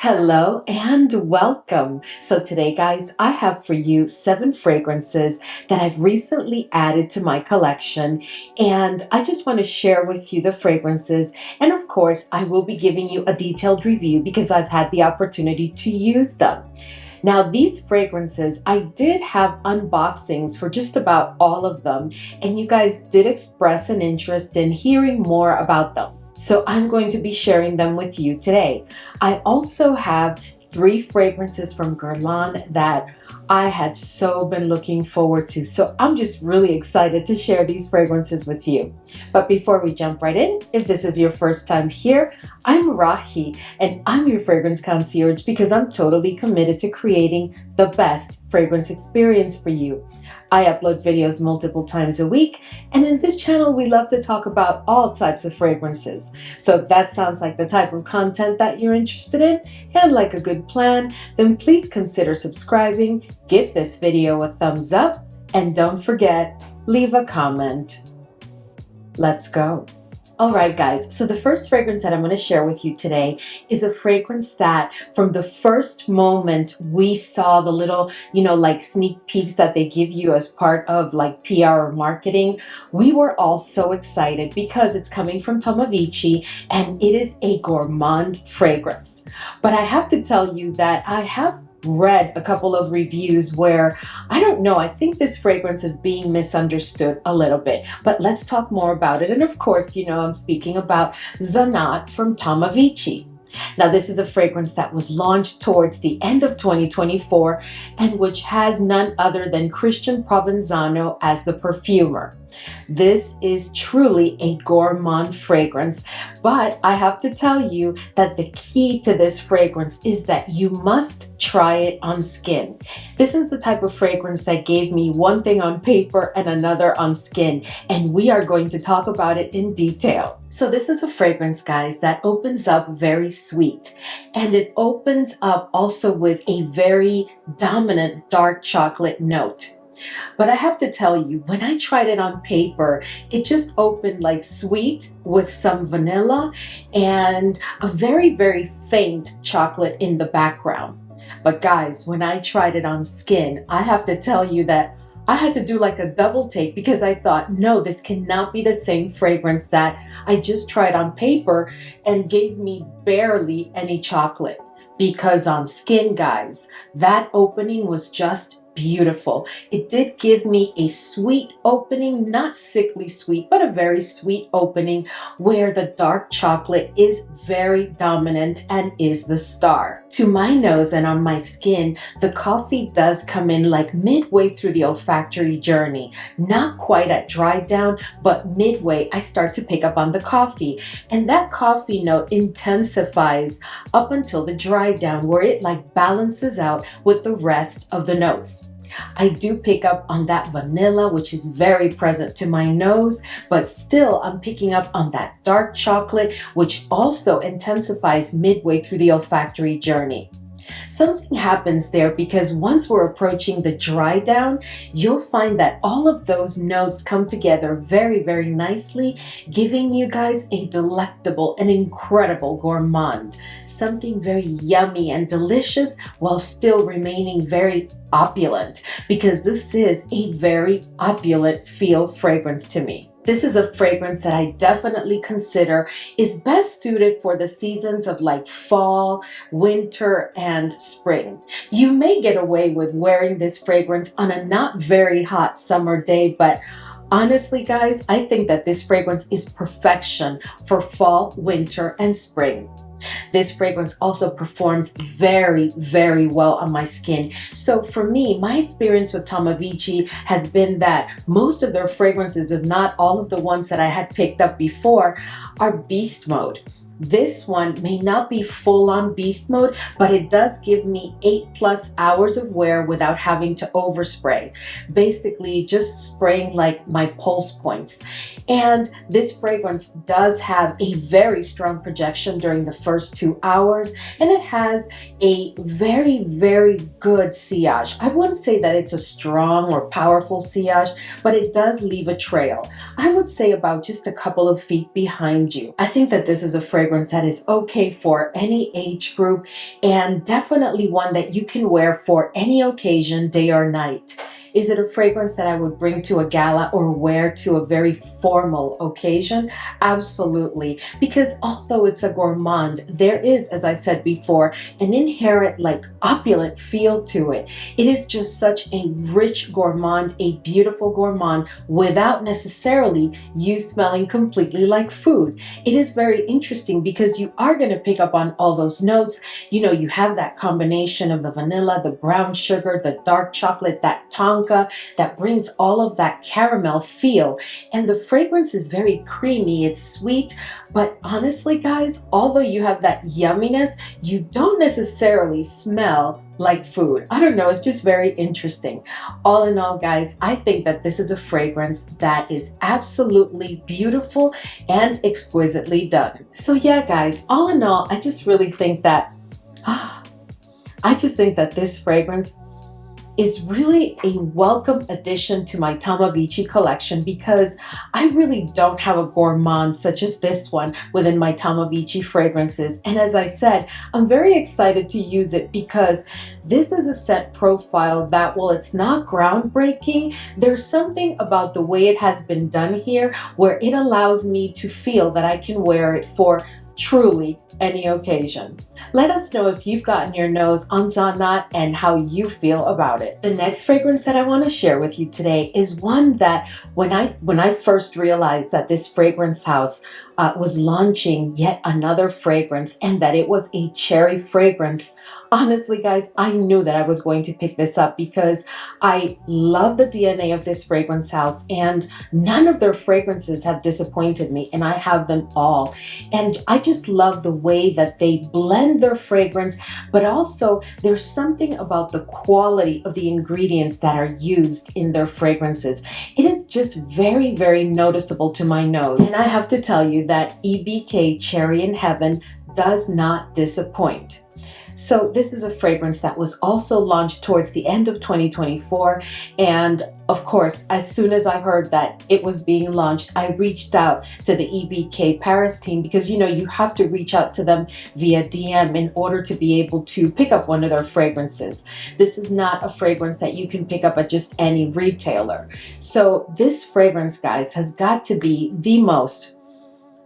Hello and welcome. So today, guys, I have for you 7 fragrances that I've recently added to my collection, and I just want to share with you the fragrances. And of course, I will be giving you a detailed review because I've had the opportunity to use them. Now, these fragrances, I did have unboxings for just about all of them, and you guys did express an interest in hearing more about them. So I'm going to be sharing them with you today. I also have 3 fragrances from Guerlain that I had so been looking forward to. So I'm just really excited to share these fragrances with you. But before we jump right in, if this is your first time here, I'm Rahi and I'm your fragrance concierge because I'm totally committed to creating the best fragrance experience for you. I upload videos multiple times a week, and in this channel we love to talk about all types of fragrances. So if that sounds like the type of content that you're interested in and like a good plan, then please consider subscribing, give this video a thumbs up, and don't forget, leave a comment. Let's go. All right, guys, so the first fragrance that I'm going to share with you today is a fragrance that from the first moment we saw the little, like sneak peeks that they give you as part of like PR or marketing, we were all so excited because it's coming from Tomavicci and it is a gourmand fragrance. But I have to tell you that I have read a couple of reviews where I think this fragrance is being misunderstood a little bit, but let's talk more about it. And of course, I'm speaking about Xanat from Tomavicci. Now, this is a fragrance that was launched towards the end of 2024 and which has none other than Christian Provenzano as the perfumer. This is truly a gourmand fragrance, but I have to tell you that the key to this fragrance is that you must try it on skin. This is the type of fragrance that gave me one thing on paper and another on skin, and we are going to talk about it in detail. So this is a fragrance, guys, that opens up very sweet, and it opens up also with a very dominant dark chocolate note. But I have to tell you, when I tried it on paper, it just opened like sweet with some vanilla and a very, very faint chocolate in the background. But guys, when I tried it on skin, I have to tell you that I had to do like a double take because I thought, no, this cannot be the same fragrance that I just tried on paper and gave me barely any chocolate. Because on skin, guys, that opening was just beautiful. It did give me a sweet opening, not sickly sweet, but a very sweet opening where the dark chocolate is very dominant and is the star. To my nose and on my skin, the coffee does come in like midway through the olfactory journey. Not quite at dry down, but midway I start to pick up on the coffee. And that coffee note intensifies up until the dry down where it like balances out with the rest of the notes. I do pick up on that vanilla, which is very present to my nose, but still I'm picking up on that dark chocolate, which also intensifies midway through the olfactory journey. Something happens there because once we're approaching the dry down, you'll find that all of those notes come together very, very nicely, giving you guys a delectable and incredible gourmand. Something very yummy and delicious while still remaining very opulent, because this is a very opulent feel fragrance to me. This is a fragrance that I definitely consider is best suited for the seasons of like fall, winter, and spring. You may get away with wearing this fragrance on a not very hot summer day, but honestly, guys, I think that this fragrance is perfection for fall, winter, and spring. This fragrance also performs very, very well on my skin. So for me, my experience with Tomavicci has been that most of their fragrances, if not all of the ones that I had picked up before, are beast mode. This one may not be full-on beast mode, but it does give me 8+ hours of wear without having to overspray. Basically, just spraying like my pulse points. And this fragrance does have a very strong projection during the first 2 hours, and it has a very, very good sillage. I wouldn't say that it's a strong or powerful sillage, but it does leave a trail. I would say about just a couple of feet behind you. I think that this is a fragrance fragrance that is okay for any age group, and definitely one that you can wear for any occasion, day or night. Is it a fragrance that I would bring to a gala or wear to a very formal occasion? Absolutely. Because although it's a gourmand, there is, as I said before, an inherent like opulent feel to it. It is just such a rich gourmand, a beautiful gourmand, without necessarily you smelling completely like food. It is very interesting because you are going to pick up on all those notes. You know, you have that combination of the vanilla, the brown sugar, the dark chocolate, that tonka that brings all of that caramel feel. And the fragrance is very creamy, it's sweet, but honestly, guys, although you have that yumminess, you don't necessarily smell like food. I don't know, it's just very interesting. All in all, guys, I think that this is a fragrance that is absolutely beautiful and exquisitely done. So yeah, guys, all in all, I just really think that this fragrance is really a welcome addition to my Tomavicci collection, because I really don't have a gourmand such as this one within my Tomavicci fragrances. And as I said, I'm very excited to use it because this is a scent profile that, while it's not groundbreaking, there's something about the way it has been done here where it allows me to feel that I can wear it for truly any occasion. Let us know if you've gotten your nose on Xanat and how you feel about it. The next fragrance that I want to share with you today is one that when I first realized that this fragrance house was launching yet another fragrance and that it was a cherry fragrance, honestly, guys, I knew that I was going to pick this up because I love the DNA of this fragrance house and none of their fragrances have disappointed me, and I have them all. And I just love the way that they blend their fragrance, but also there's something about the quality of the ingredients that are used in their fragrances. It is just very, very noticeable to my nose. And I have to tell you that EBK Cherry N Heaven does not disappoint. So this is a fragrance that was also launched towards the end of 2024. And of course, as soon as I heard that it was being launched, I reached out to the EBK Paris team because, you know, you have to reach out to them via DM in order to be able to pick up one of their fragrances. This is not a fragrance that you can pick up at just any retailer. So this fragrance, guys, has got to be the most,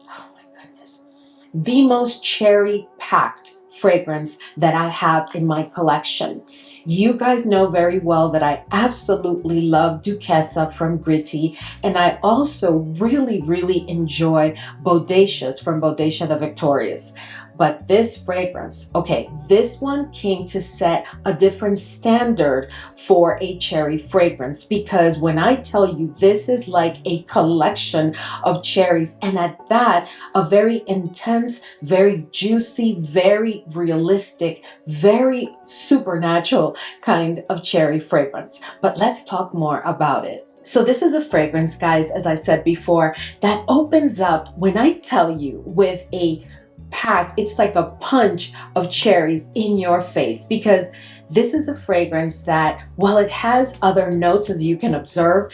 oh my goodness, the most cherry packed fragrance that I have in my collection. You guys know very well that I absolutely love Duquesa from Gritty, and I also really, really enjoy Bodacious from Bodacia the Victorious. But this fragrance, okay, this one came to set a different standard for a cherry fragrance, because when I tell you this is like a collection of cherries, and at that, a very intense, very juicy, very realistic, very supernatural kind of cherry fragrance. But let's talk more about it. So this is a fragrance, guys, as I said before, that opens up, when I tell you, with a pack, it's like a punch of cherries in your face, because this is a fragrance that, while it has other notes, as you can observe,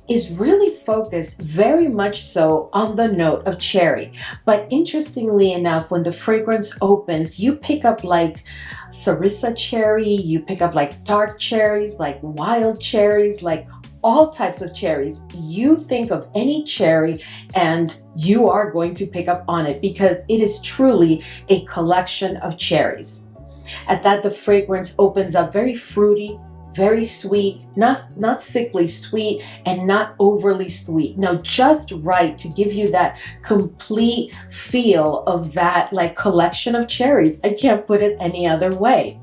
is really focused very much so on the note of cherry. But interestingly enough, when the fragrance opens, you pick up like Sarissa cherry, you pick up like dark cherries, like wild cherries, like all types of cherries. You think of any cherry and you are going to pick up on it, because it is truly a collection of cherries. At that, the fragrance opens up very fruity, very sweet, not sickly sweet and not overly sweet. No, just right to give you that complete feel of that like collection of cherries. I can't put it any other way.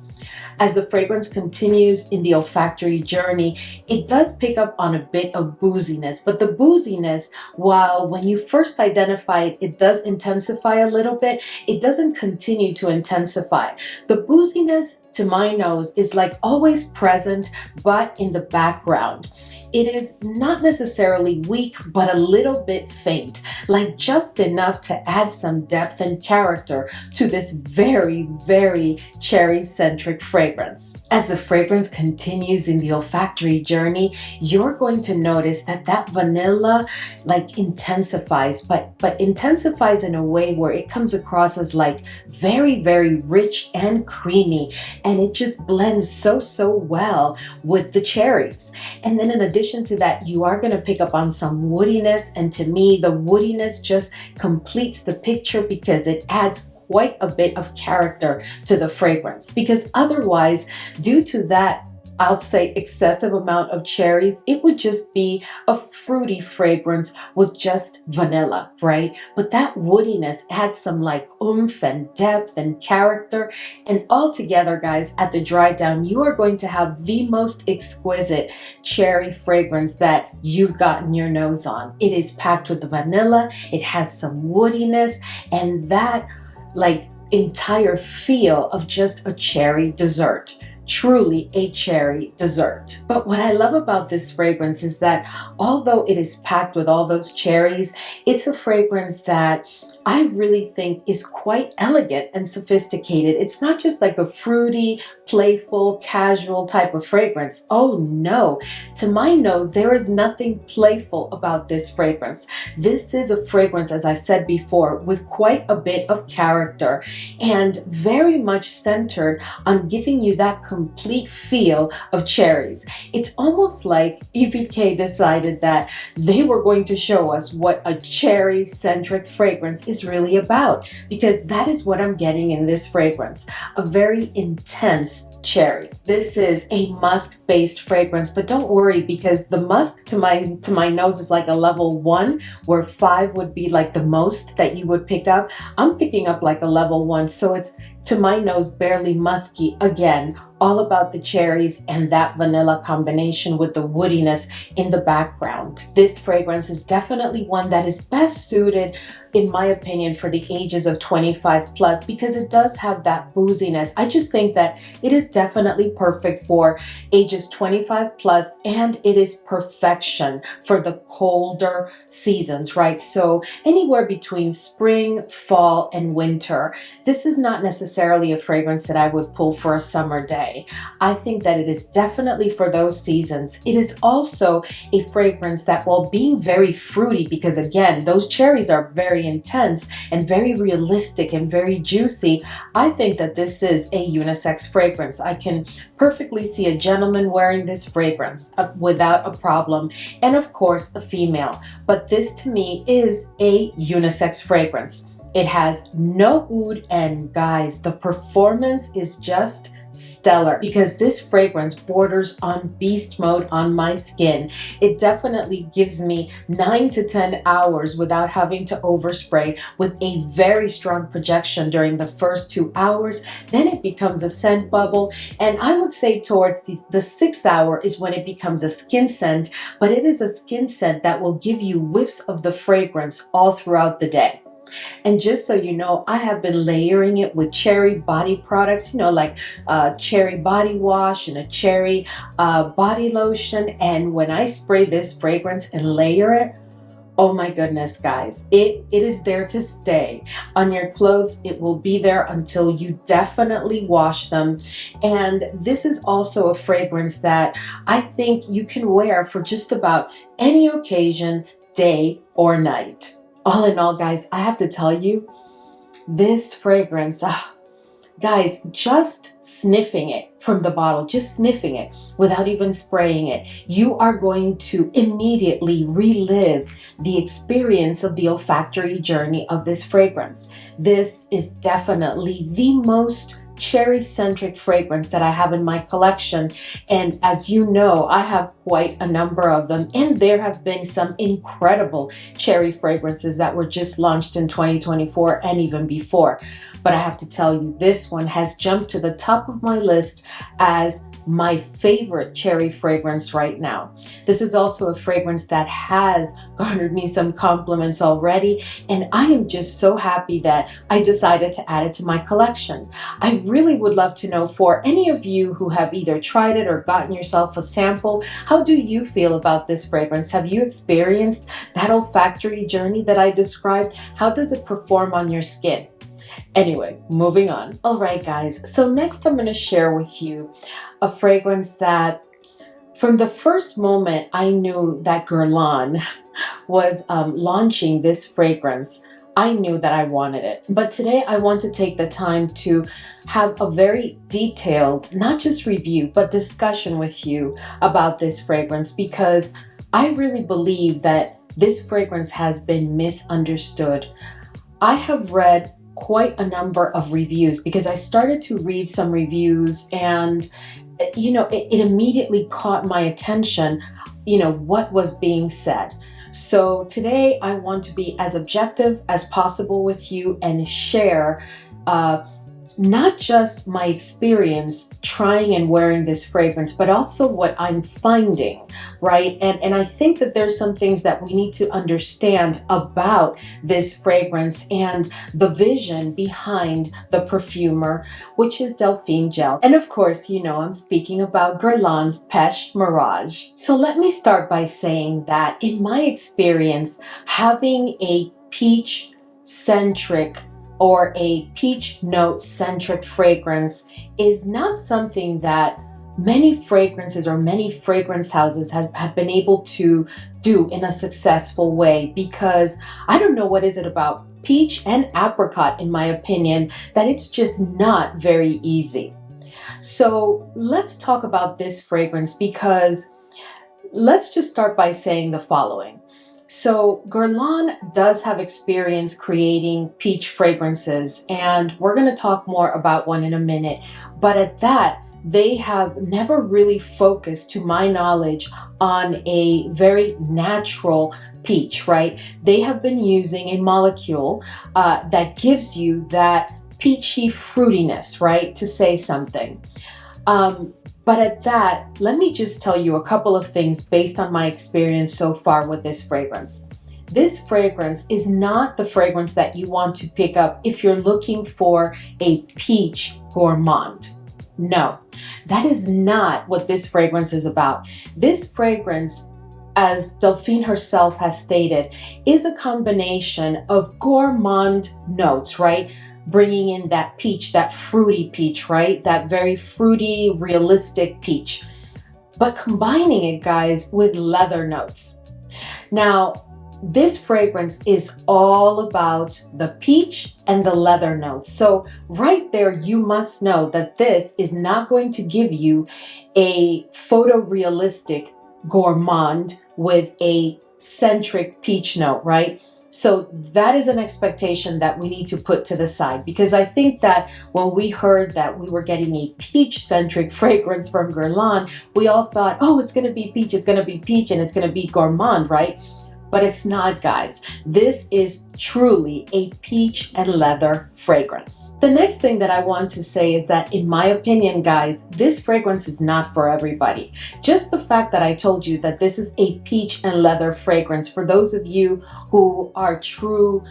As the fragrance continues in the olfactory journey, it does pick up on a bit of booziness, but the booziness, while when you first identify it, it does intensify a little bit, it doesn't continue to intensify. The booziness, to my nose, is like always present, but in the background. It is not necessarily weak, but a little bit faint, like just enough to add some depth and character to this very, very cherry-centric fragrance. fragrance. As the fragrance continues in the olfactory journey, you're going to notice that that vanilla like intensifies, but intensifies in a way where it comes across as like very, very rich and creamy, and it just blends so well with the cherries. And then in addition to that, you are going to pick up on some woodiness, and to me the woodiness just completes the picture because it adds quite a bit of character to the fragrance. Because otherwise, due to that, I'll say excessive amount of cherries, it would just be a fruity fragrance with just vanilla, right? But that woodiness adds some like oomph and depth and character. And all together, guys, at the dry down, you are going to have the most exquisite cherry fragrance that you've gotten your nose on. It is packed with the vanilla, it has some woodiness, and that like entire feel of just a cherry dessert. Truly a cherry dessert. But what I love about this fragrance is that although it is packed with all those cherries, it's a fragrance that I really think is quite elegant and sophisticated. It's not just like a fruity, playful, casual type of fragrance. Oh no, to my nose, there is nothing playful about this fragrance. This is a fragrance, as I said before, with quite a bit of character and very much centered on giving you that complete feel of cherries. It's almost like EBK decided that they were going to show us what a cherry-centric fragrance is really about, because that is what I'm getting in this fragrance, a very intense cherry. This is a musk-based fragrance, but don't worry, because the musk to my nose is like a level 1, where 5 would be like the most that you would pick up. I'm picking up like a level 1, so it's to my nose barely musky. Again, all about the cherries and that vanilla combination with the woodiness in the background. This fragrance is definitely one that is best suited, in my opinion, for the ages of 25 plus, because it does have that booziness. I just think that it is definitely perfect for ages 25 plus, and it is perfection for the colder seasons, right? So anywhere between spring, fall, and winter. This is not necessarily a fragrance that I would pull for a summer day. I think that it is definitely for those seasons. It is also a fragrance that, while being very fruity, because again, those cherries are very intense and very realistic and very juicy, I think that this is a unisex fragrance. I can perfectly see a gentleman wearing this fragrance without a problem, and of course a female. But this to me is a unisex fragrance. It has no oud, and guys, the performance is just stellar, because this fragrance borders on beast mode on my skin. It definitely gives me 9 to 10 hours without having to overspray, with a very strong projection during the first 2 hours. Then it becomes a scent bubble, and I would say towards the 6th hour is when it becomes a skin scent, but it is a skin scent that will give you whiffs of the fragrance all throughout the day. And just so you know, I have been layering it with cherry body products, like cherry body wash and a cherry body lotion. And when I spray this fragrance and layer it, oh my goodness, guys, it is there to stay. On your clothes, it will be there until you definitely wash them. And this is also a fragrance that I think you can wear for just about any occasion, day or night. All in all, guys, I have to tell you, this fragrance, guys, just sniffing it from the bottle, just sniffing it without even spraying it, you are going to immediately relive the experience of the olfactory journey of this fragrance. This is definitely the most cherry-centric fragrance that I have in my collection. And as you know, I have quite a number of them, and there have been some incredible cherry fragrances that were just launched in 2024 and even before. But I have to tell you, this one has jumped to the top of my list as my favorite cherry fragrance right now. This is also a fragrance that has garnered me some compliments already, and I am just so happy that I decided to add it to my collection. I really would love to know, for any of you who have either tried it or gotten yourself a sample, how do you feel about this fragrance? Have you experienced that olfactory journey that I described? How does it perform on your skin? Anyway, moving on. All right, guys. So next I'm going to share with you a fragrance that from the first moment I knew that Guerlain was launching this fragrance, I knew that I wanted it. But today I want to take the time to have a very detailed, not just review, but discussion with you about this fragrance, because I really believe that this fragrance has been misunderstood. I have read quite a number of reviews because I started to read some reviews, and it immediately caught my attention, what was being said. So today I want to be as objective as possible with you and share not just my experience trying and wearing this fragrance, but also what I'm finding, right? And I think that there's some things that we need to understand about this fragrance and the vision behind the perfumer, which is Delphine Gel. And of course, I'm speaking about Guerlain's Pêche Mirage. So let me start by saying that in my experience, having a peach-centric or a peach note-centric fragrance is not something that many fragrances or many fragrance houses have been able to do in a successful way, because I don't know what is it about peach and apricot, in my opinion, that it's just not very easy. So let's talk about this fragrance, because let's just start by saying the following. So Guerlain does have experience creating peach fragrances, and we're going to talk more about one in a minute. But at that, they have never really focused, to my knowledge, on a very natural peach, right? They have been using a molecule that gives you that peachy fruitiness, right? To say something. But at that, let me just tell you a couple of things based on my experience so far with this fragrance. This fragrance is not the fragrance that you want to pick up if you're looking for a peach gourmand. No, that is not what this fragrance is about. This fragrance, as Delphine herself has stated, is a combination of gourmand notes, right? Bringing in that peach, that fruity peach, right? That very fruity, realistic peach. But combining it, guys, with leather notes. Now, this fragrance is all about the peach and the leather notes. So right there, you must know that this is not going to give you a photorealistic gourmand with a centric peach note, right? So that is an expectation that we need to put to the side, because I think that when we heard that we were getting a peach-centric fragrance from Guerlain, we all thought, oh, it's going to be peach, it's going to be peach, and it's going to be gourmand, right? But it's not, guys. This is truly a peach and leather fragrance. The next thing that I want to say is that, in my opinion, guys, this fragrance is not for everybody. Just the fact that I told you that this is a peach and leather fragrance, for those of you who are true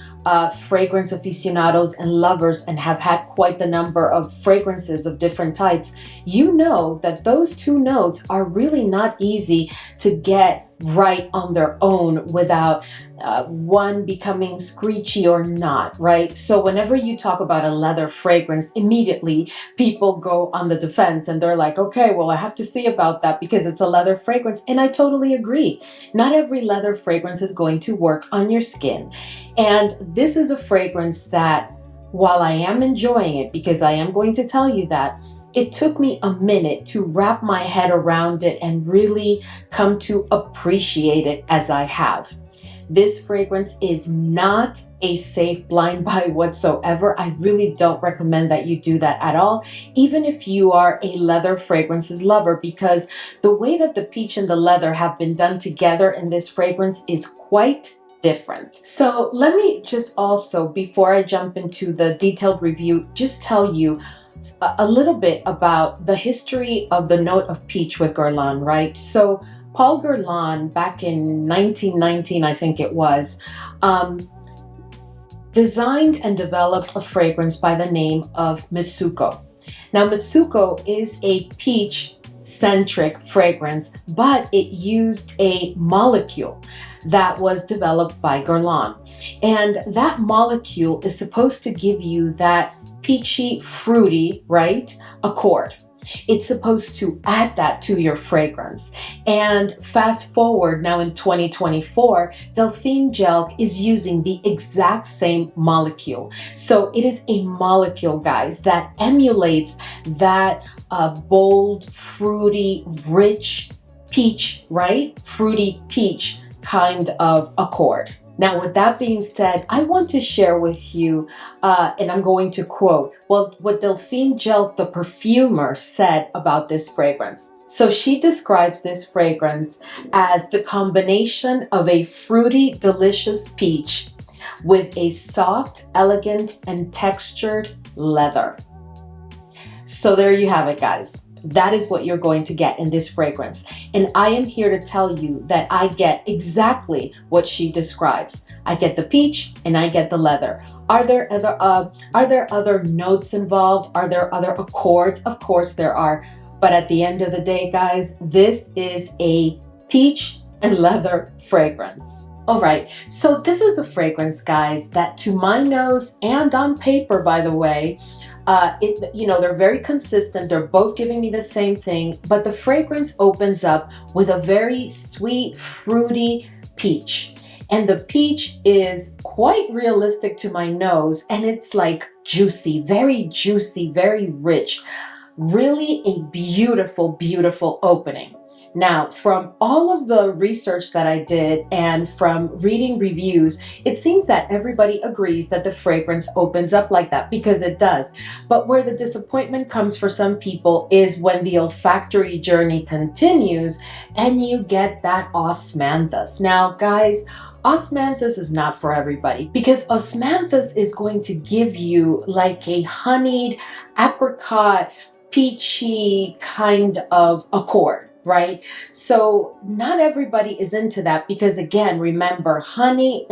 fragrance aficionados and lovers and have had quite the number of fragrances of different types, you know that those two notes are really not easy to get right on their own without one becoming screechy or not, right? So whenever you talk about a leather fragrance, immediately people go on the defense and they're like, okay, well, I have to see about that because it's a leather fragrance. And I totally agree. Not every leather fragrance is going to work on your skin. And this is a fragrance that, while I am enjoying it, because I am going to tell you that, it took me a minute to wrap my head around it and really come to appreciate it as I have. This fragrance is not a safe blind buy whatsoever. I really don't recommend that you do that at all, even if you are a leather fragrances lover, because the way that the peach and the leather have been done together in this fragrance is quite different. So let me just also, before I jump into the detailed review, just tell you a little bit about the history of the note of peach with Guerlain, right? So Paul Guerlain, back in 1919, I think it was, designed and developed a fragrance by the name of Mitsuko. Now, Mitsuko is a peach centric fragrance, but it used a molecule that was developed by Guerlain. And that molecule is supposed to give you that peachy, fruity, right, accord. It's supposed to add that to your fragrance. And fast forward now in 2024, Delphine Gel is using the exact same molecule. So it is a molecule, guys, that emulates that bold, fruity, rich peach, right? Fruity peach kind of accord. Now, with that being said, I want to share with you, and I'm going to quote, well, what Delphine Gel, the perfumer, said about this fragrance. So she describes this fragrance as the combination of a fruity, delicious peach with a soft, elegant, and textured leather. So there you have it, guys. That is what you're going to get in this fragrance. And I am here to tell you that I get exactly what she describes. I get the peach and I get the leather. Are there other notes involved? Are there other accords? Of course there are. But at the end of the day, guys, this is a peach and leather fragrance. All right, so this is a fragrance, guys, that to my nose and on paper, by the way, they're very consistent. They're both giving me the same thing, but the fragrance opens up with a very sweet, fruity peach. And the peach is quite realistic to my nose, and it's like juicy, very rich. Really a beautiful, beautiful opening. Now, from all of the research that I did and from reading reviews, it seems that everybody agrees that the fragrance opens up like that, because it does. But where the disappointment comes for some people is when the olfactory journey continues and you get that osmanthus. Now, guys, osmanthus is not for everybody, because osmanthus is going to give you like a honeyed, apricot, peachy kind of accord. Right? So not everybody is into that, because again, remember, honey,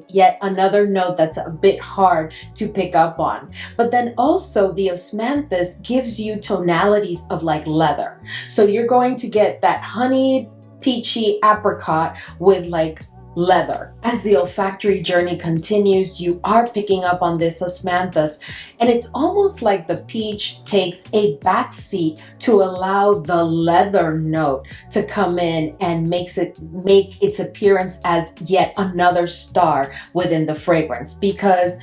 yet another note that's a bit hard to pick up on. But then also the osmanthus gives you tonalities of like leather. So you're going to get that honeyed, peachy apricot with like leather. As the olfactory journey continues, you are picking up on this osmanthus, and it's almost like the peach takes a backseat to allow the leather note to come in and make its appearance as yet another star within the fragrance. Because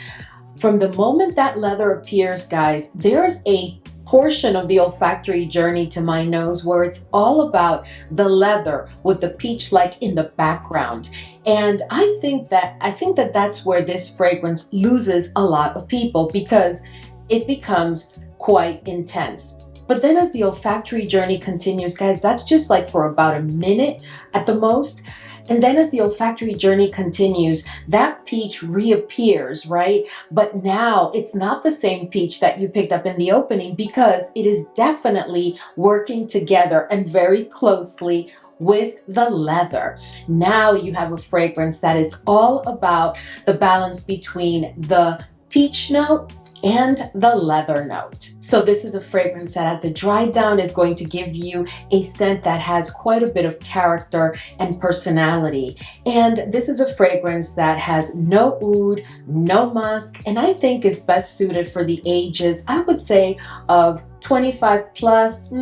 from the moment that leather appears, guys, there's a portion of the olfactory journey to my nose where it's all about the leather with the peach like in the background. And I think that that's where this fragrance loses a lot of people, because it becomes quite intense. But then as the olfactory journey continues, guys, that's just like for about a minute at the most. And then as the olfactory journey continues, that peach reappears, right? But now it's not the same peach that you picked up in the opening, because it is definitely working together and very closely with the leather. Now you have a fragrance that is all about the balance between the peach note and the leather note. So this is a fragrance that at the dry down is going to give you a scent that has quite a bit of character and personality. And this is a fragrance that has no oud, no musk, and I think is best suited for the ages, I would say, of 25 plus,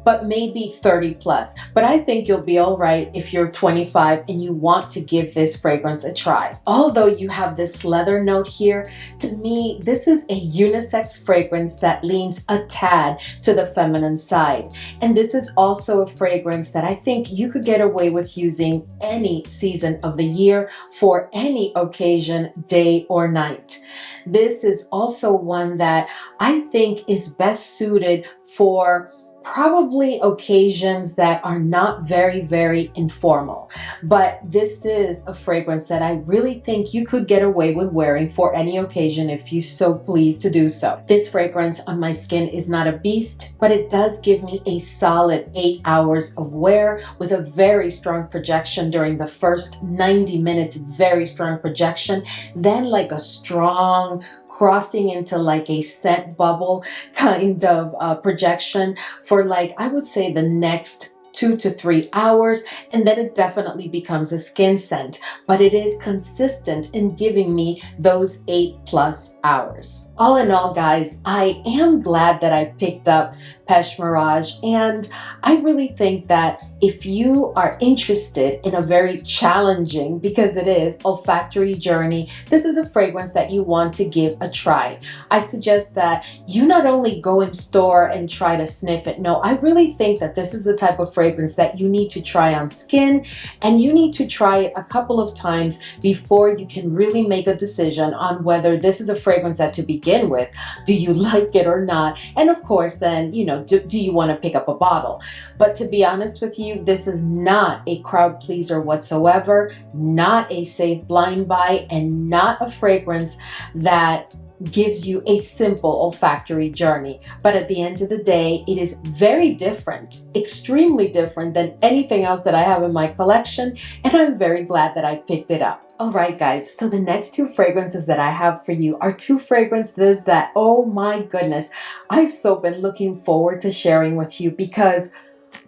but maybe 30 plus. But I think you'll be all right if you're 25 and you want to give this fragrance a try. Although you have this leather note here, to me, this is a unisex fragrance that leans a tad to the feminine side. And this is also a fragrance that I think you could get away with using any season of the year for any occasion, day or night. This is also one that I think is best suited for probably occasions that are not very, very informal. But this is a fragrance that I really think you could get away with wearing for any occasion if you so please to do so. This fragrance on my skin is not a beast, but it does give me a solid 8 hours of wear with a very strong projection during the first 90 minutes, very strong projection. Then like a strong, crossing into like a scent bubble kind of projection for like, I would say the next 2 to 3 hours, and then it definitely becomes a skin scent, but it is consistent in giving me those 8+ hours. All in all, guys, I am glad that I picked up Pêche Mirage, and I really think that if you are interested in a very challenging, because it is, olfactory journey, this is a fragrance that you want to give a try. I suggest that you not only go in store and try to sniff it. No, I really think that this is the type of fragrance that you need to try on skin, and you need to try it a couple of times before you can really make a decision on whether this is a fragrance that, to begin with, do you like it or not? And of course, then, you know, do you want to pick up a bottle? But to be honest with you, this is not a crowd pleaser whatsoever, not a safe blind buy, and not a fragrance that gives you a simple olfactory journey. But at the end of the day, it is very different, extremely different than anything else that I have in my collection, and I'm very glad that I picked it up. All right, guys, so the next 2 fragrances that I have for you are 2 fragrances that, oh my goodness, I've so been looking forward to sharing with you, because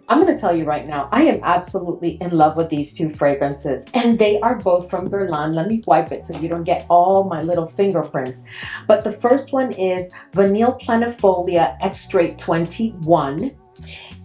I'm going to tell you right now, I am absolutely in love with these 2 fragrances, and they are both from Guerlain. Let me wipe it so you don't get all my little fingerprints. But the first one is Vanille Planifolia Extrait 21.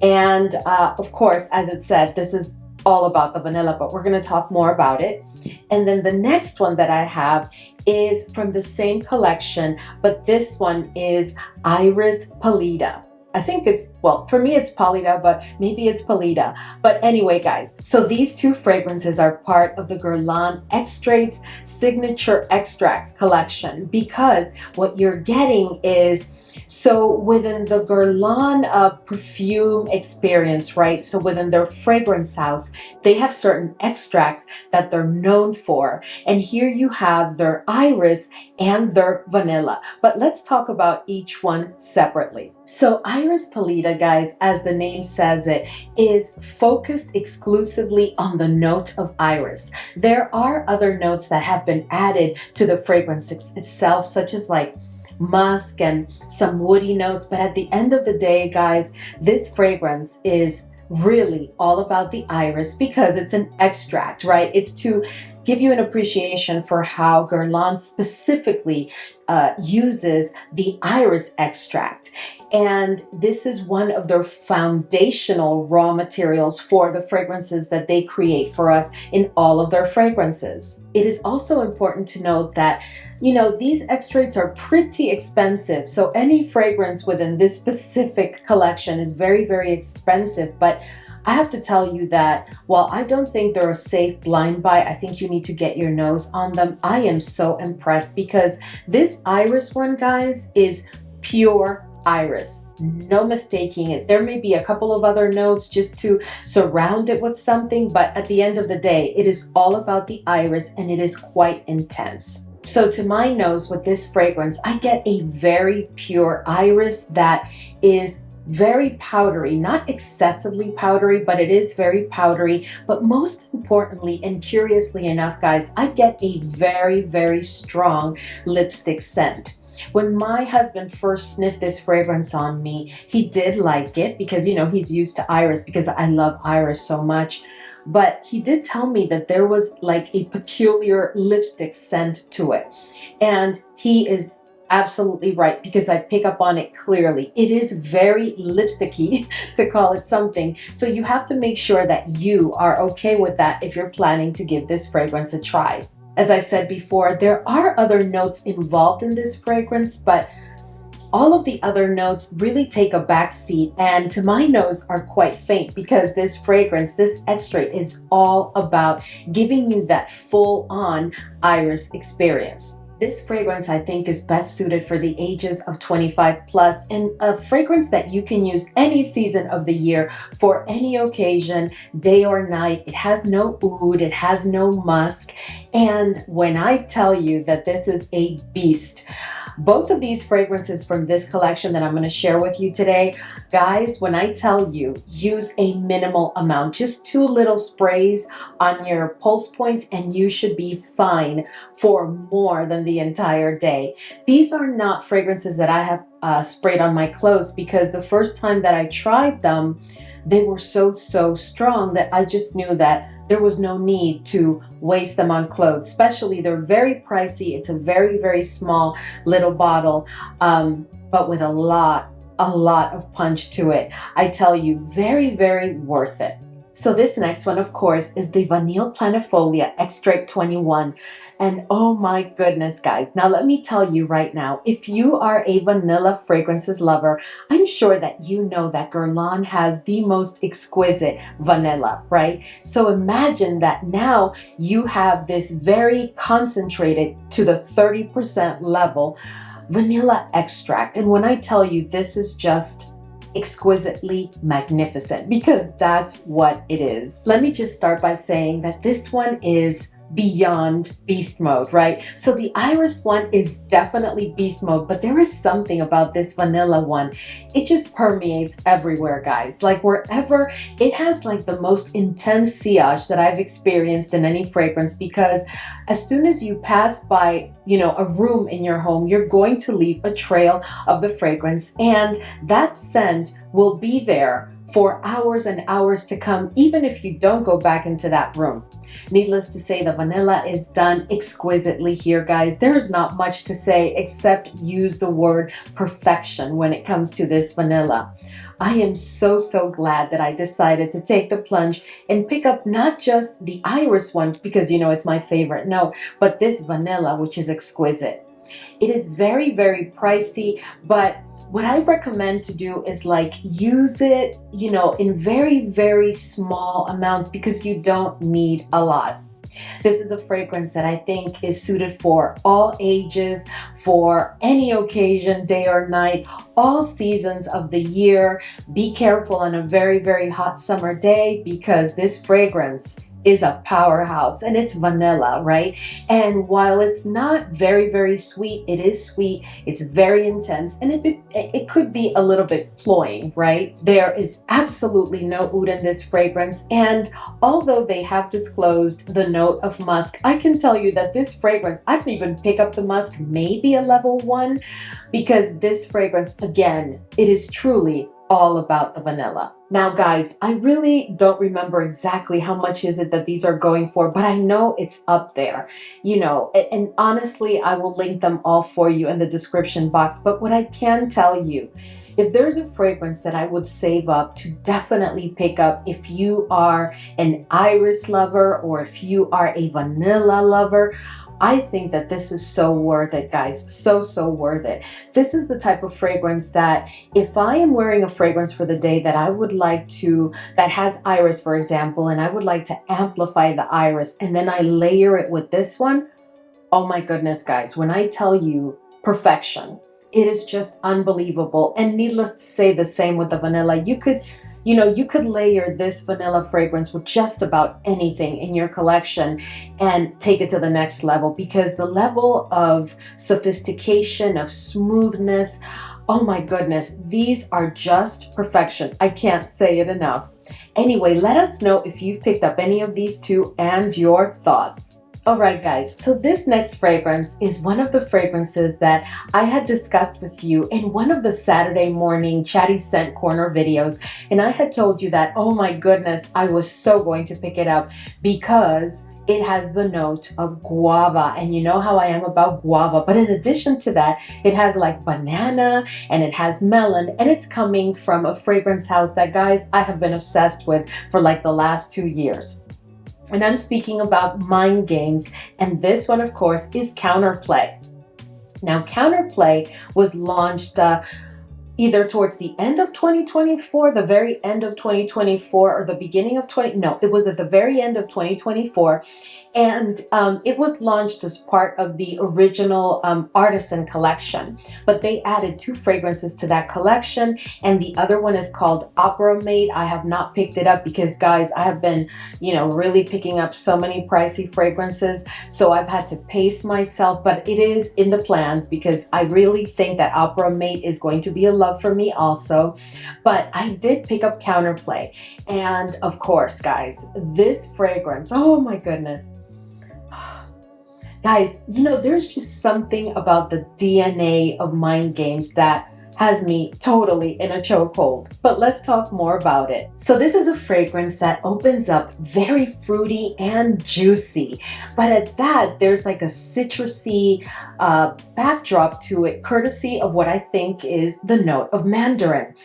And of course, as it said, this is all about the vanilla, but we're going to talk more about it. And then the next one that I have is from the same collection, but this one is Iris Pallida. I think it's, well, for me it's Pallida, but maybe it's Pallida. But anyway, guys, so these 2 fragrances are part of the Guerlain Extraits Signature Extracts collection, because what you're getting is, so within the Guerlain perfume experience, right? So within their fragrance house, they have certain extracts that they're known for. And here you have their iris and their vanilla. But let's talk about each one separately. So Iris Pallida, guys, as the name says it, is focused exclusively on the note of iris. There are other notes that have been added to the fragrance itself, such as like musk and some woody notes. But at the end of the day, guys, this fragrance is really all about the iris, because it's an extract, right? It's to give you an appreciation for how Guerlain specifically uses the iris extract. And this is one of their foundational raw materials for the fragrances that they create for us in all of their fragrances. It is also important to note that, you know, these extracts are pretty expensive. So any fragrance within this specific collection is very, very expensive. But I have to tell you that while I don't think they're a safe blind buy, I think you need to get your nose on them. I am so impressed, because this iris one, guys, is pure iris. No mistaking it. There may be a couple of other notes just to surround it with something, but at the end of the day, it is all about the iris, and it is quite intense. So to my nose with this fragrance, I get a very pure iris that is very powdery, not excessively powdery, but it is very powdery. But most importantly, and curiously enough, guys, I get a very, very strong lipstick scent. When my husband first sniffed this fragrance on me, he did like it, because, you know, he's used to iris, because I love iris so much. But he did tell me that there was like a peculiar lipstick scent to it. And he is absolutely right, because I pick up on it clearly. It is very lipsticky, to call it something. So you have to make sure that you are okay with that if you're planning to give this fragrance a try. As I said before, there are other notes involved in this fragrance, but all of the other notes really take a back seat, and to my nose are quite faint, because this fragrance, this extrait, is all about giving you that full-on iris experience. This fragrance, I think, is best suited for the ages of 25 plus, and a fragrance that you can use any season of the year for any occasion, day or night. It has no oud, it has no musk. And when I tell you that this is a beast, Both of these fragrances from this collection that I'm going to share with you today, guys, when I tell you, use a minimal amount, just 2 little sprays on your pulse points and you should be fine for more than the entire day. These are not fragrances that I have sprayed on my clothes, because the first time that I tried them, they were so strong that I just knew that there was no need to waste them on clothes. Especially, they're very pricey. It's a very small little bottle, but with a lot of punch to it. I tell you, very worth it. So this next one, of course, is the Vanille Planifolia Extrait 21. And oh my goodness, guys. Now, let me tell you right now, if you are a vanilla fragrances lover, I'm sure that you know that Guerlain has the most exquisite vanilla, right? So imagine that now you have this very concentrated to the 30% level vanilla extract. And when I tell you, this is just exquisitely magnificent, because that's what it is. Let me just start by saying that this one is beyond beast mode, right? So the iris one is definitely beast mode, but there is something about this vanilla one. It just permeates everywhere, guys. Like wherever, it has like the most intense sillage that I've experienced in any fragrance, because as soon as you pass by, you know, a room in your home, you're going to leave a trail of the fragrance, and that scent will be there for hours and hours to come, even if you don't go back into that room. Needless to say, the vanilla is done exquisitely here, guys. There's not much to say except use the word perfection when it comes to this vanilla. I am so glad that I decided to take the plunge and pick up not just the iris one, because you know it's my favorite, no, but this vanilla, which is exquisite. It is very pricey, but what I recommend to do is like use it, you know, in very small amounts, because you don't need a lot. This is a fragrance that I think is suited for all ages, for any occasion, day or night, all seasons of the year. Be careful on a very hot summer day, because this fragrance is a powerhouse, and it's vanilla, right? And while it's not very sweet, it is sweet. It's very intense, and it could be a little bit cloying, right? There is absolutely no oud in this fragrance, and although they have disclosed the note of musk, I can tell you that this fragrance, I can even pick up the musk, maybe a level 1, because this fragrance, again, it is truly all about the vanilla. Now, guys, I really don't remember exactly how much is it that these are going for, but I know it's up there, you know, and honestly, I will link them all for you in the description box. But what I can tell you, if there's a fragrance that I would save up to definitely pick up if you are an iris lover or if you are a vanilla lover, I think that this is so worth it, guys. So worth it. This is the type of fragrance that if I am wearing a fragrance for the day that I would like to, that has iris, for example, and I would like to amplify the iris, and then I layer it with this one, oh my goodness, guys, when I tell you perfection, it is just unbelievable. And needless to say, the same with the vanilla. You could layer this vanilla fragrance with just about anything in your collection and take it to the next level, because the level of sophistication, of smoothness, oh my goodness, these are just perfection. I can't say it enough. Anyway, let us know if you've picked up any of these two and your thoughts. All right, guys, so this next fragrance is one of the fragrances that I had discussed with you in one of the Saturday morning Chatty Scent Corner videos. And I had told you that, oh my goodness, I was so going to pick it up because it has the note of guava. And you know how I am about guava. But in addition to that, it has like banana and it has melon. And it's coming from a fragrance house that, guys, I have been obsessed with for like the last 2 years. And I'm speaking about Mind Games, and this one, of course, is Counterplay. Now, Counterplay was launched either towards the end of 2024, the very end of 2024, or the beginning of no, it was at the very end of 2024. And it was launched as part of the original Artisan collection, but they added 2 fragrances to that collection, and the other one is called Opera Maid. I have not picked it up because, guys, I have been, really picking up so many pricey fragrances, so I've had to pace myself, but it is in the plans because I really think that Opera Maid is going to be a love for me also. But I did pick up Counterplay, and of course, guys, this fragrance, oh my goodness. Guys, there's just something about the DNA of mind games that has me totally in a chokehold. But let's talk more about it. So this is a fragrance that opens up very fruity and juicy, but at that, there's like a citrusy backdrop to it, courtesy of what I think is the note of mandarin.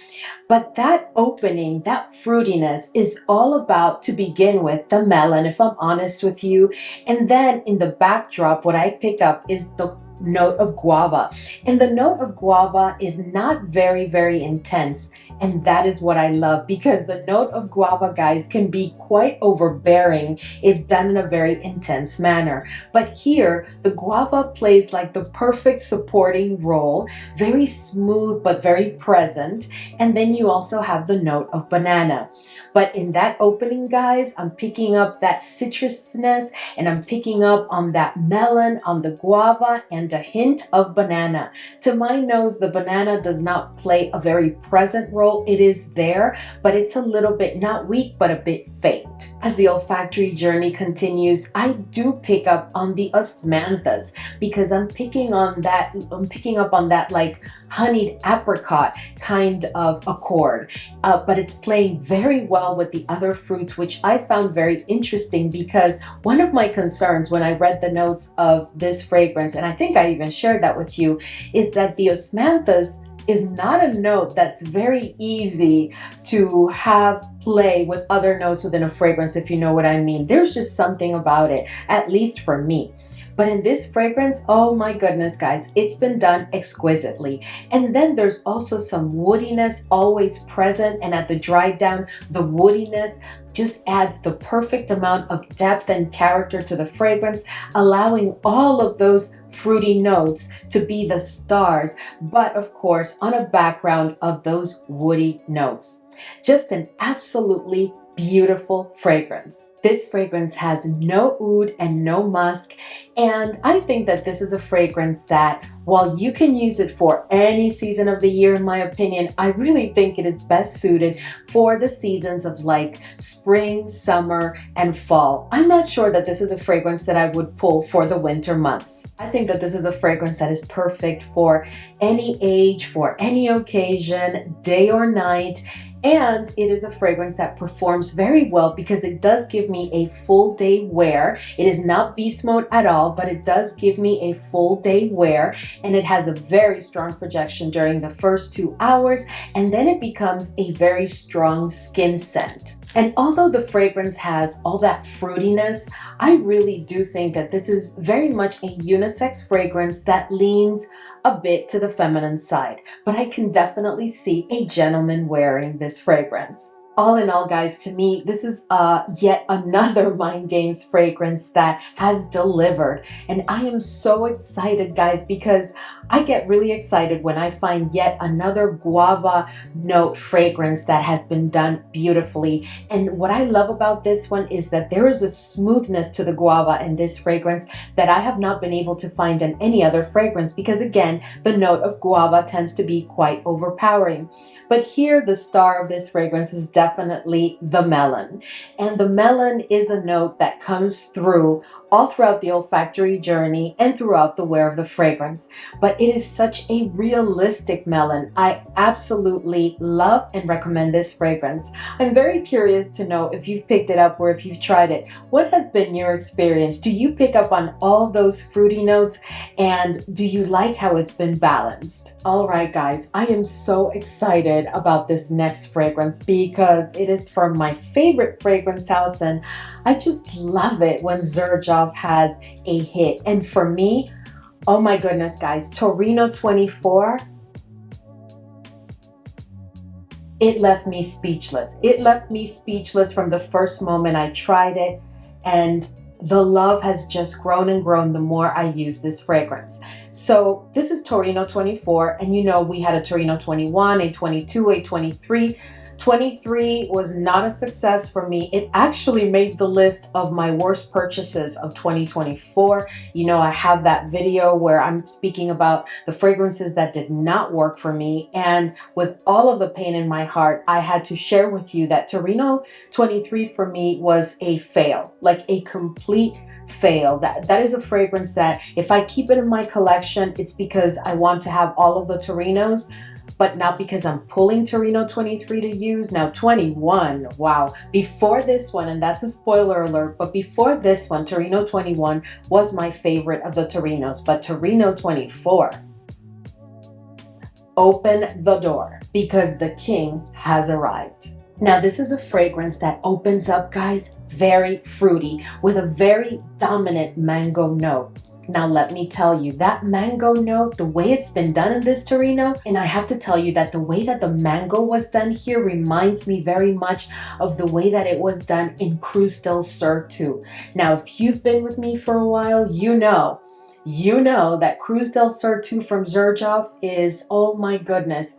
But that opening, that fruitiness is all about, to begin with, the melon, if I'm honest with you. And then in the backdrop, what I pick up is the note of guava. And the note of guava is not very, very intense. And that is what I love, because the note of guava, guys, can be quite overbearing if done in a very intense manner. But here, the guava plays like the perfect supporting role, very smooth but very present. And then you also have the note of banana. But in that opening, guys, I'm picking up that citrusness, and I'm picking up on that melon, on the guava, and a hint of banana. To my nose, the banana does not play a very present role. It is there, but it's a little bit, not weak, but a bit faint. As the olfactory journey continues, I do pick up on the osmanthus, because I'm picking up on that like honeyed apricot kind of accord. But it's playing very well with the other fruits, which I found very interesting, because one of my concerns when I read the notes of this fragrance, and I think I even shared that with you, is that the osmanthus is not a note that's very easy to have play with other notes within a fragrance, if you know what I mean. There's just something about it, at least for me. But in this fragrance, oh my goodness, guys, it's been done exquisitely. And then there's also some woodiness always present, and at the dry down, the woodiness just adds the perfect amount of depth and character to the fragrance, allowing all of those fruity notes to be the stars, but of course on a background of those woody notes. Just an absolutely beautiful fragrance. This fragrance has no oud and no musk, and I think that this is a fragrance that, while you can use it for any season of the year, in my opinion, I really think it is best suited for the seasons of like spring, summer, and fall. I'm not sure that this is a fragrance that I would pull for the winter months. I think that this is a fragrance that is perfect for any age, for any occasion, day or night. And it is a fragrance that performs very well because it does give me a full day wear. It is not beast mode at all, but it does give me a full day wear, and it has a very strong projection during the first 2 hours, and then it becomes a very strong skin scent. And although the fragrance has all that fruitiness, I really do think that this is very much a unisex fragrance that leans a bit to the feminine side, but I can definitely see a gentleman wearing this fragrance. All in all, guys, to me, this is yet another Mind Games fragrance that has delivered. And I am so excited, guys, because I get really excited when I find yet another guava note fragrance that has been done beautifully. And what I love about this one is that there is a smoothness to the guava in this fragrance that I have not been able to find in any other fragrance, because again, the note of guava tends to be quite overpowering. But here, the star of this fragrance is definitely the melon. And the melon is a note that comes through all throughout the olfactory journey and throughout the wear of the fragrance. But it is such a realistic melon. I absolutely love and recommend this fragrance. I'm very curious to know if you've picked it up or if you've tried it. What has been your experience? Do you pick up on all those fruity notes? And do you like how it's been balanced? All right, guys, I am so excited about this next fragrance because it is from my favorite fragrance house, and I just love it when Xerjoff has a hit. And for me, oh my goodness, guys, Torino 24. it left me speechless. It left me speechless from the first moment I tried it, and the love has just grown and grown the more I use this fragrance. So this is Torino 24, and you know we had a Torino 21, a 22, a 23. 23 was not a success for me. It actually made the list of my worst purchases of 2024. You know, I have that video where I'm speaking about the fragrances that did not work for me. And with all of the pain in my heart, I had to share with you that Torino 23 for me was a fail, like a complete fail. That is a fragrance that if I keep it in my collection, it's because I want to have all of the Torinos, but not because I'm pulling Torino 23 to use. Now 21, wow. Before this one, and that's a spoiler alert, but before this one, Torino 21 was my favorite of the Torinos, but Torino 24, open the door because the king has arrived. Now this is a fragrance that opens up, guys, very fruity with a very dominant mango note. Now let me tell you, that mango note, the way it's been done in this Torino, and I have to tell you that the way that the mango was done here reminds me very much of the way that it was done in Cruz del Sur too. Now if you've been with me for a while, you know that Cruz del Sur 2 from Xerjoff is, oh my goodness,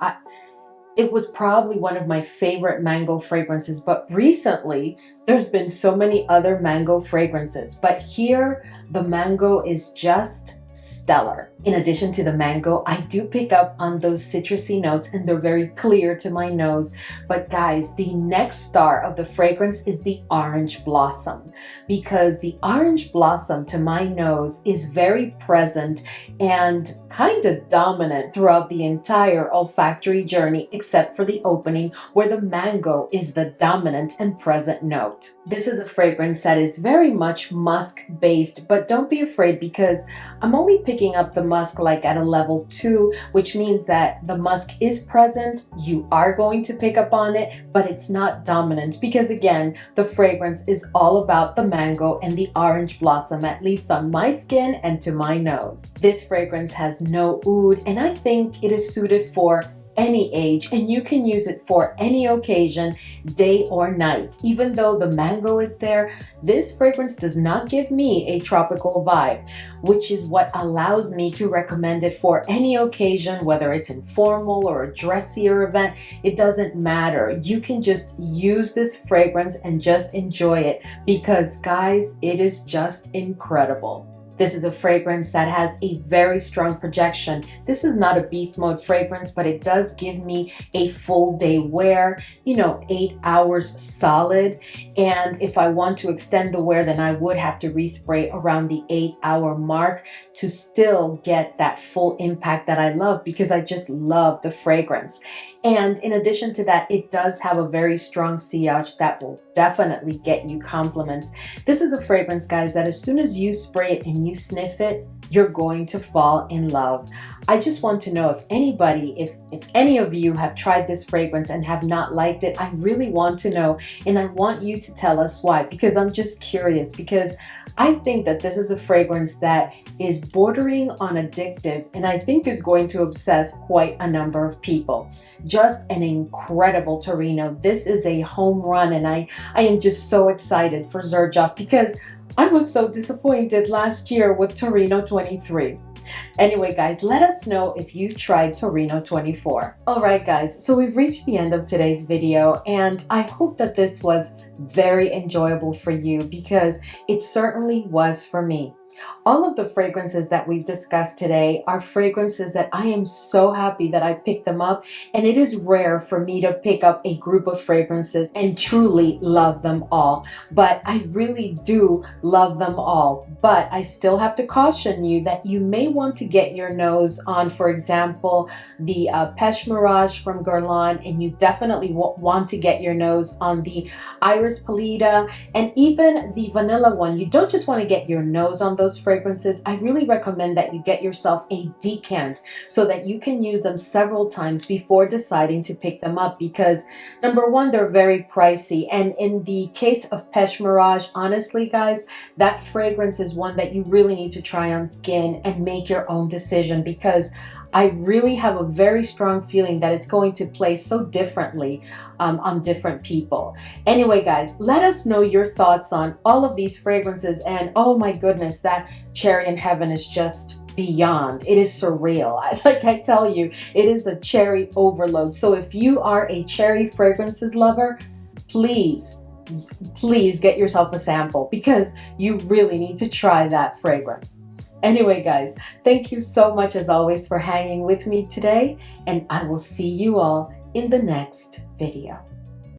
it was probably one of my favorite mango fragrances, but recently there's been so many other mango fragrances, but here the mango is just stellar. In addition to the mango, I do pick up on those citrusy notes, and they're very clear to my nose. But guys, the next star of the fragrance is the orange blossom, because the orange blossom to my nose is very present and kind of dominant throughout the entire olfactory journey, except for the opening where the mango is the dominant and present note. This is a fragrance that is very much musk based, but don't be afraid because I'm only picking up the musk like at a level 2, which means that the musk is present. You are going to pick up on it, but it's not dominant because again, the fragrance is all about the mango and the orange blossom, at least on my skin and to my nose. This fragrance has no oud, and I think it is suited for any age, and you can use it for any occasion, day or night. Even though the mango is there, this fragrance does not give me a tropical vibe, which is what allows me to recommend it for any occasion, whether it's informal or a dressier event. It doesn't matter. You can just use this fragrance and just enjoy it because, guys, it is just incredible. This is a fragrance that has a very strong projection. This is not a beast mode fragrance, but it does give me a full day wear, 8 hours solid. And if I want to extend the wear, then I would have to respray around the 8-hour mark to still get that full impact that I love, because I just love the fragrance. And in addition to that, it does have a very strong sillage that will definitely get you compliments. This is a fragrance, guys, that as soon as you spray it and you sniff it, you're going to fall in love. I just want to know if anybody, if any of you have tried this fragrance and have not liked it. I really want to know, and I want you to tell us why, because I'm just curious, because I think that this is a fragrance that is bordering on addictive, and I think is going to obsess quite a number of people. Just an incredible Torino. This is a home run, and I am just so excited for Xerjoff because I was so disappointed last year with Torino 23. Anyway, guys, let us know if you've tried Torino 24. All right, guys, so we've reached the end of today's video, and I hope that this was very enjoyable for you, because it certainly was for me. All of the fragrances that we've discussed today are fragrances that I am so happy that I picked them up, and it is rare for me to pick up a group of fragrances and truly love them all, but I really do love them all. But I still have to caution you that you may want to get your nose on, for example, the Pêche Mirage from Guerlain, and you definitely want to get your nose on the Iris Pallida, and even the vanilla one. You don't just want to get your nose on those fragrances. I really recommend that you get yourself a decant so that you can use them several times before deciding to pick them up, because number one, they're very pricey, and in the case of Pêche Mirage, honestly, guys, that fragrance is one that you really need to try on skin and make your own decision, because I really have a very strong feeling that it's going to play so differently on different people. Anyway, guys, let us know your thoughts on all of these fragrances. And oh my goodness, that Cherry in Heaven is just beyond. It is surreal. Like I tell you, it is a cherry overload. So if you are a cherry fragrances lover, please get yourself a sample, because you really need to try that fragrance. Anyway, guys, thank you so much as always for hanging with me today, and I will see you all in the next video.